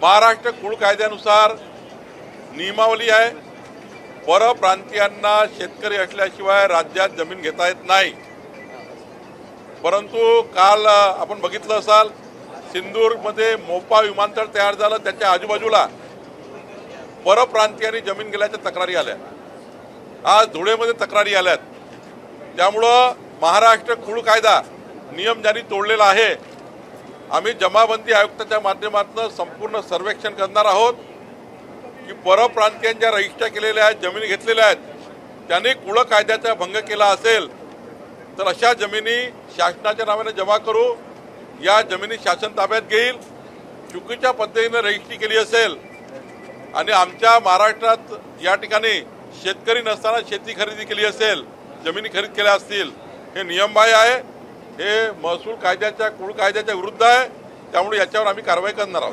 महाराष्ट्र कुळ कायद्यानुसार नियमावली आहे। परप्रांतीयांना शेतकरी असल्याशिवाय राज्यात जमीन घेता येत नाही। परंतु काल आपण बघितलं असाल सिंदूरमध्ये मोपा विमानतळ तयार झालं, त्याच्या आजूबाजूला परप्रांतीयांनी जमीन गेल्याच्या तक्रारी आल्या। आज धुळेमध्ये तक्रारी आल्यात। त्यामुळं महाराष्ट्र कुळ कायदा नियम ज्यांनी तोडलेला आहे, आम्ही जमाबंदी आयुक्ताच्या माध्यमातून संपूर्ण सर्वेक्षण करणार आहोत की परप्रांतीयांच्या रजिस्टर केलेल्या आहेत, जमिनी घेतलेल्या आहेत, त्यांनी कुळ कायद्याचा भंग केला असेल तर अशा जमिनी शासनाच्या नावाने जमा करू। या जमिनी शासन ताब्यात घेईल। चुकीच्या पद्धतीने रजिस्ट्री केली असेल आणि आमच्या महाराष्ट्रात या ठिकाणी शेतकरी नसताना शेती खरेदी केली असेल, जमिनी खरेदी केल्या असतील, हे नियमबाह्य आहे। हे महसूल कायद्याच्या कुळ कायद्याच्या विरुद्ध आहे। त्यामुळे याच्यावर आम्ही कारवाई करणार आहोत।